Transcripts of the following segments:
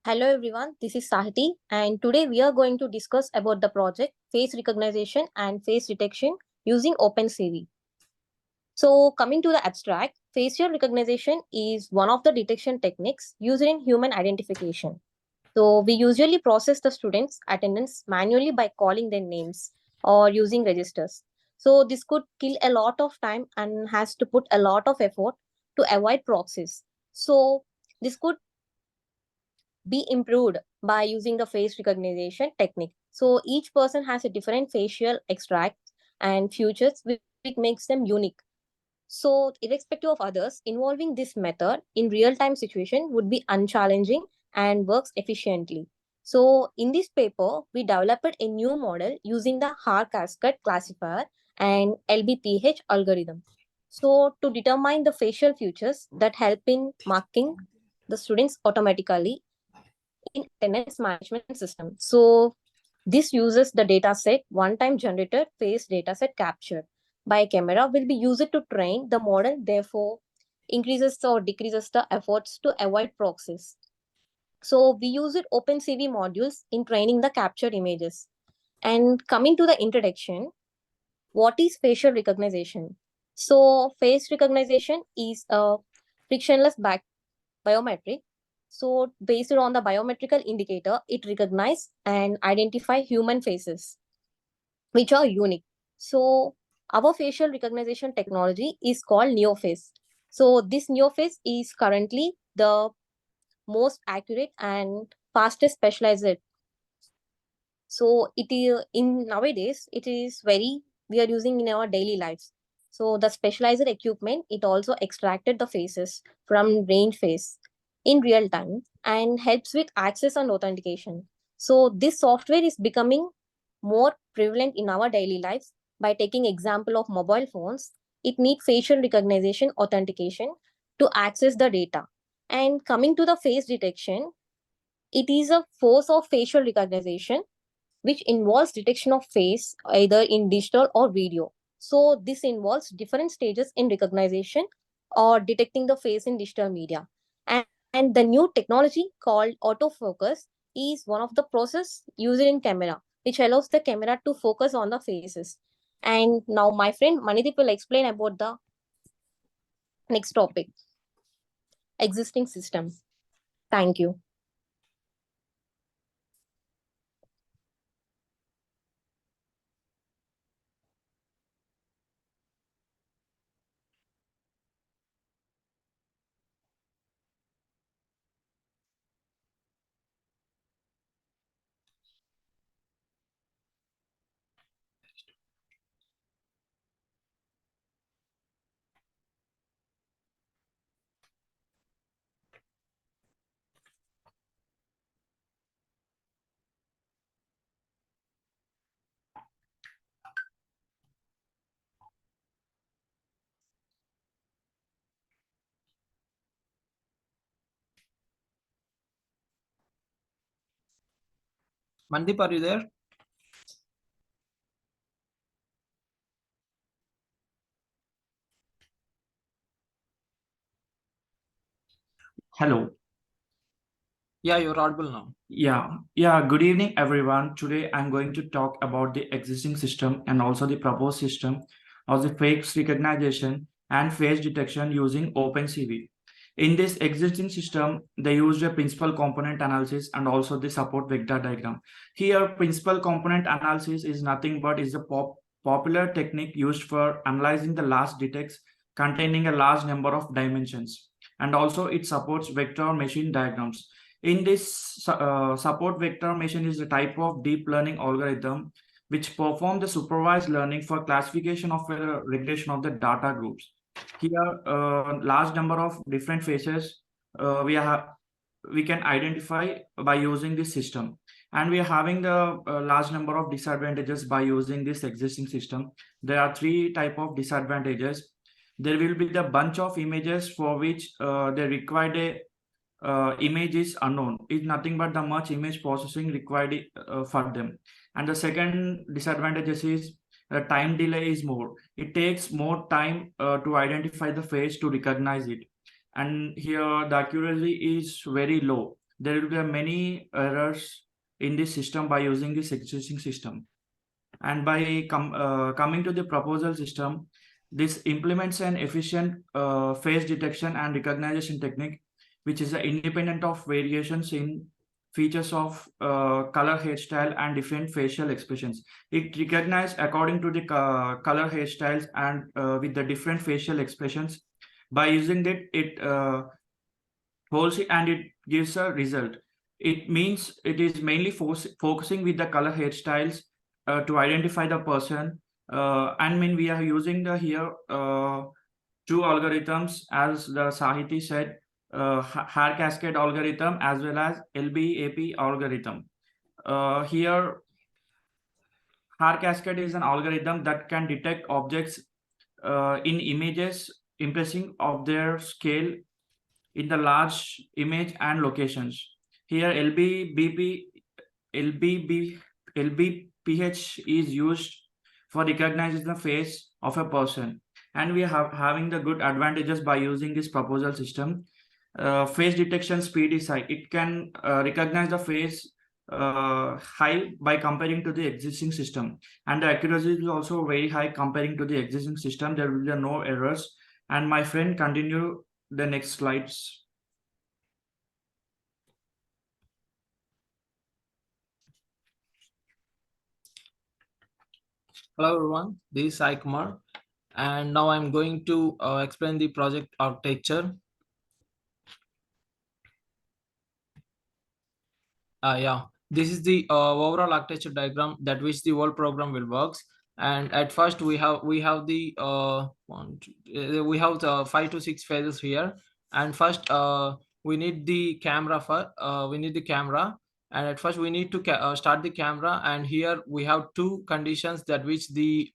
Hello everyone, this is Sahiti and today we are going to discuss about the project face recognition and face detection using OpenCV. So coming to the abstract, facial recognition is one of the detection techniques used in human identification. So we usually process the students' attendance manually by calling their names or using registers. So this could kill a lot of time and has to put a lot of effort to avoid proxies. So this could be improved by using the face recognition technique. So each person has a different facial extract and features which makes them unique. So irrespective of others, involving this method in real-time situation would be unchallenging and works efficiently. So in this paper, we developed a new model using the Har cascade classifier and LBPH algorithm. So to determine the facial features that help in marking the students automatically in attendance management system. So this uses the dataset one-time generated face dataset captured by camera will be used to train the model, therefore increases or decreases the efforts to avoid proxies. So we use it OpenCV modules in training the captured images. And coming to the introduction, what is facial recognition? So face recognition is a frictionless biometric. So based on the biometrical indicator, it recognizes and identify human faces, which are unique. So our facial recognition technology is called NeoFace. So this NeoFace is currently the most accurate and fastest specialized. So it is in nowadays it is very we are using in our daily lives. So the specialized equipment it also extracted the faces from range face in real time and helps with access and authentication. So this software is becoming more prevalent in our daily lives by taking example of mobile phones. It needs facial recognition authentication to access the data. And coming to the face detection, it is a force of facial recognition which involves detection of face either in digital or video. So this involves different stages in recognition or detecting the face in digital media. And the new technology called autofocus is one of the process used in camera, which allows the camera to focus on the faces. And now my friend Manidip will explain about the next topic, existing systems. Thank you. Mandip, are you there? Hello. Yeah, you're audible now. Yeah. Good evening, everyone. Today I'm going to talk about the existing system and also the proposed system of the face recognition and face detection using OpenCV. In this existing system, they used a principal component analysis and also the support vector diagram. Here, principal component analysis is nothing but is a popular technique used for analyzing the large detects containing a large number of dimensions. And also it supports vector machine diagrams. In this support vector machine is a type of deep learning algorithm which perform the supervised learning for classification of a regression of the data groups. Here, large number of different faces we can identify by using this system, and we are having the large number of disadvantages by using this existing system. There are three type of disadvantages. There will be the bunch of images for which they require a image is unknown. It's nothing but the much image processing required for them. And the second disadvantage is the time delay is more. It takes more time to identify the face to recognize it. And here the accuracy is very low. there will be many errors in this system by using this existing system. And by coming to the proposal system, this implements an efficient face detection and recognition technique, which is independent of variations in features of color, hairstyle, and different facial expressions. It recognizes according to the color, hairstyles, and with the different facial expressions. By using it holds it and it gives a result. It means it is mainly focusing with the color, hairstyles to identify the person. And mean we are using the here two algorithms, as the Sahiti said, hair cascade algorithm as well as LBAP algorithm. Here, hair cascade is an algorithm that can detect objects in images, impressing of their scale in the large image and locations. Here, LBPH is used for recognizing the face of a person, and we are having the good advantages by using this proposal system. Face detection speed is high. It can recognize the face high by comparing to the existing system, and the accuracy is also very high comparing to the existing system. There will be no errors. And my friend, continue the next slides. Hello everyone, this is Sai Kumar, and now I'm going to explain the project architecture. Yeah, this is the overall architecture diagram that which the whole program will works. And at first we have the we have the 5 to 6 phases here. And first we need the camera for we need the camera. And at first we need to start the camera, and here we have two conditions that which the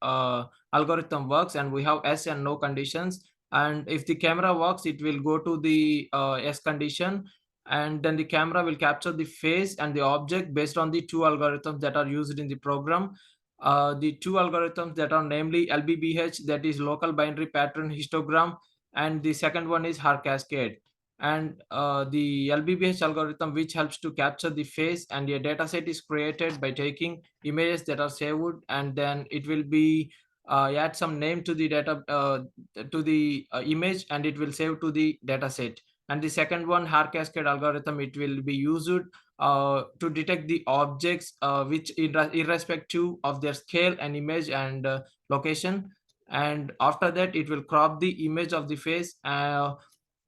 algorithm works, and we have yes and no conditions. And if the camera works, it will go to the yes condition, and then the camera will capture the face and the object based on the two algorithms that are used in the program. The two algorithms that are namely LBBH, that is local binary pattern histogram, and the second one is hair cascade. And the LBBH algorithm, which helps to capture the face, and a data set is created by taking images that are saved, and then it will be add some name to the data to the image, and it will save to the data set. And the second one, hair cascade algorithm, it will be used to detect the objects which irrespective of their scale and image and location. And after that, it will crop the image of the face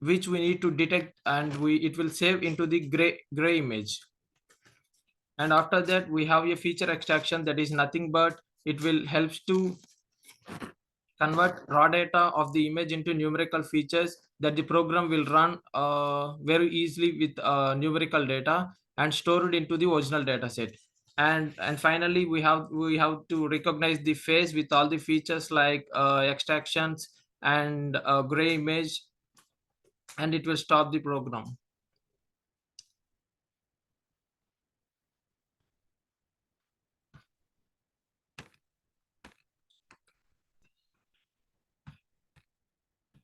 which we need to detect, and it will save into the gray image. And after that, we have a feature extraction, that is nothing but it will helps to convert raw data of the image into numerical features that the program will run very easily with numerical data and store it into the original data set. And finally, we have to recognize the face with all the features like extractions and gray image, and it will stop the program.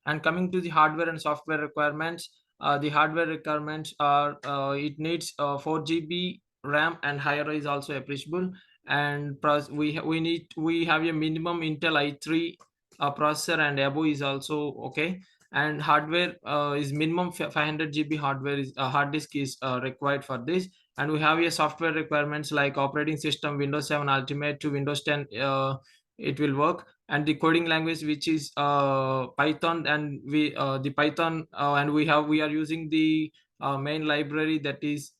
And coming to the hardware and software requirements, the hardware requirements are it needs 4 GB RAM, and higher is also appreciable. And we have a minimum Intel i3 processor, and above is also okay. And hardware is minimum 500 GB hardware is hard disk is required for this. And we have a software requirements like operating system Windows 7 Ultimate to Windows 10. It will work. And the coding language, which is Python, and the Python, and we are using the main library, that is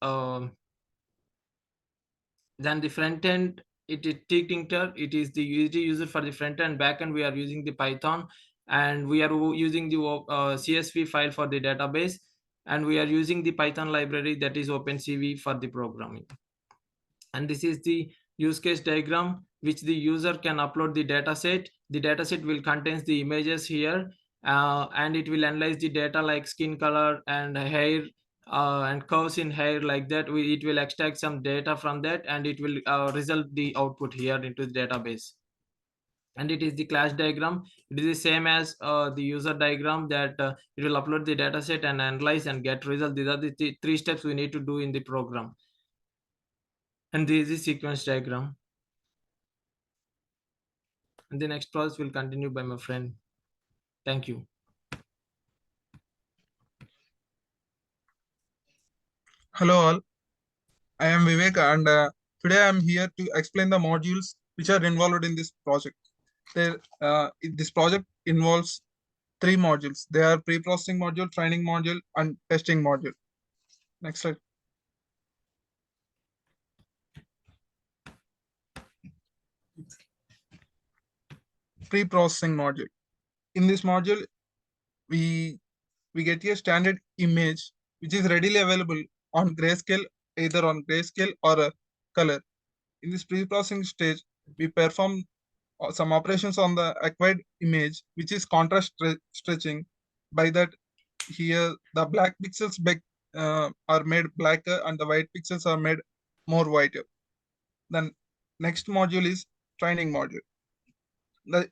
then the front end, it is Tinker. It is the USD user for the front end. Back end, we are using the Python, and we are using the CSV file for the database, and we are using the Python library, that is OpenCV, for the programming. And this is the use case diagram, which the user can upload the data set. The data set will contains the images here, and it will analyze the data like skin color and hair and curves in hair, like that. It will extract some data from that, and it will result the output here into the database. and it is the class diagram. It is the same as the user diagram, that it will upload the data set and analyze and get result. These are the three steps we need to do in the program. And this is the sequence diagram. And the next process will continue by my friend. Thank you. Hello all, I am Vivek and today I am here to explain the modules which are involved in this project. This project involves three modules. They are pre-processing module, training module and testing module. Next slide. Pre-processing module. In this module, we get a standard image which is readily available on grayscale, either on grayscale or a color. In this pre-processing stage, we perform some operations on the acquired image, which is contrast stretching. By that, here the black pixels are made blacker and the white pixels are made more whiter. Then next module is training module.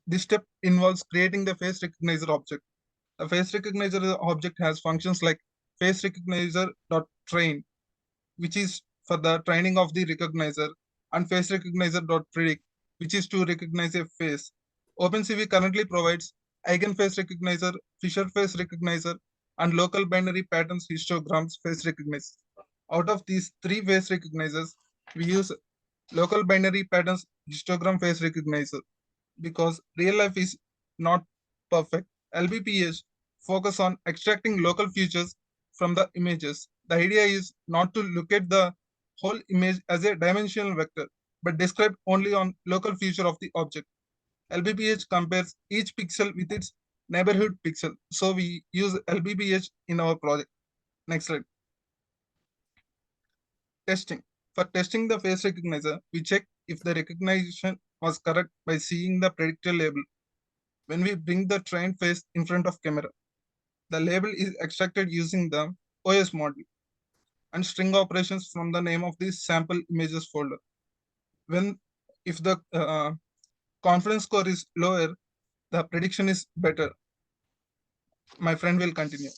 This step involves creating the face recognizer object. The face recognizer object has functions like face recognizer.train, which is for the training of the recognizer, and face recognizer.predict, which is to recognize a face. OpenCV currently provides eigenface recognizer, Fisher face recognizer, and local binary patterns histograms face recognizer. Out of these three face recognizers, we use local binary patterns histogram face recognizer because real life is not perfect. LBPH focus on extracting local features from the images. The idea is not to look at the whole image as a dimensional vector, but describe only on local feature of the object. LBPH compares each pixel with its neighborhood pixel. So we use LBPH in our project. Next slide. Testing. For testing the face recognizer, we check if the recognition was correct by seeing the predictor label. When we bring the trained face in front of camera, the label is extracted using the OS module and string operations from the name of this sample images folder. If the confidence score is lower, the prediction is better. My friend will continue.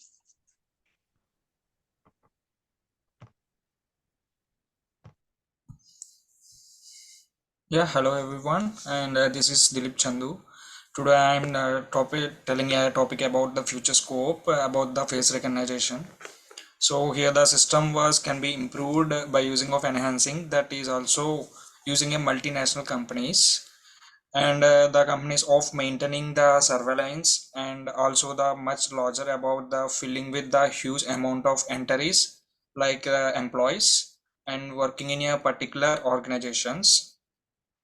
Yeah, hello everyone, and this is Dilip Chandu. Today I am telling a topic about the future scope about the face recognition. So here the system was can be improved by using of enhancing, that is also using a multinational companies, and the companies of maintaining the surveillance, and also the much larger about the filling with the huge amount of entries like employees and working in a particular organizations.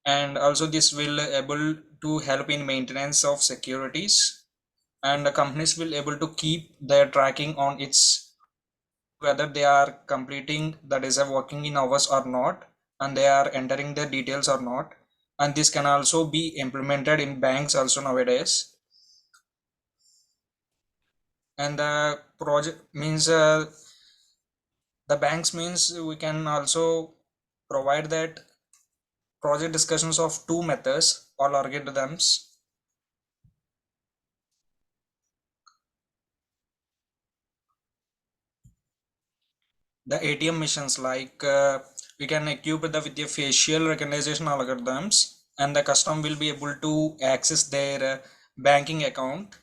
And also this will able to help in maintenance of securities, and the companies will able to keep their tracking on its whether they are completing the deserve working in hours or not, and they are entering their details or not. And this can also be implemented in banks also nowadays. And the project means the banks means we can also provide that project discussions of two methods or algorithms. The ATM missions, like we can equip with the facial recognition algorithms, and the customer will be able to access their banking account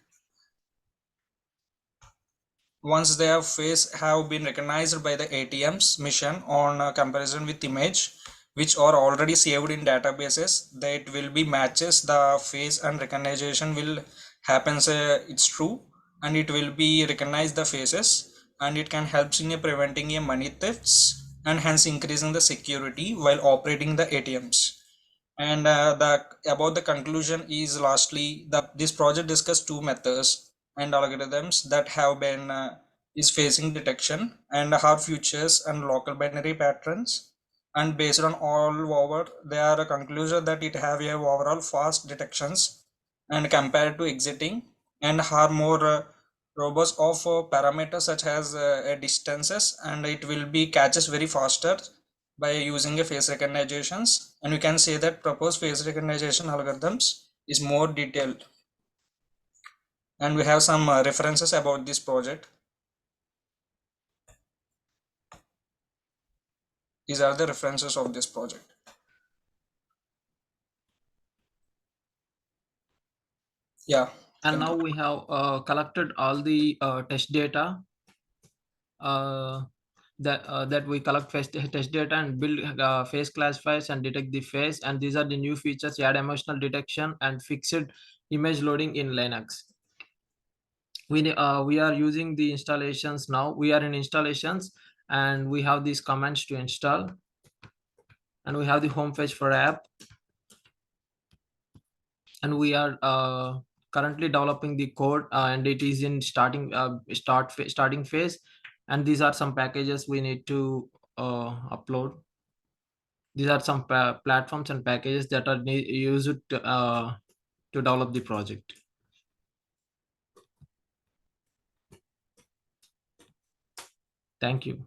once their face have been recognized by the ATM's mission on comparison with image which are already saved in databases. That will be matches the face and recognition will happens, it's true, and it will be recognize the faces, and it can help in preventing money thefts and hence increasing the security while operating the ATMs. And the about the conclusion is lastly this project discussed two methods and algorithms that have been is facing detection and hard futures and local binary patterns, and based on all over they are a conclusion that it have a overall fast detections and compared to exiting, and are more robust of parameters such as distances, and it will be catches very faster by using a face recognitions. And we can say that proposed face recognition algorithms is more detailed, and we have some references about this project. These are the references of this project. Yeah. And now we have collected all the test data that we collect test data and build face classifiers and detect the face. And these are the new features: add emotional detection and fixed image loading in Linux. We are using the installations now. We are in installations, and we have these commands to install, and we have the home page for app, and we are currently developing the code, and it is in starting phase. And these are some packages we need to upload. These are some platforms and packages that are used to develop the project. Thank you.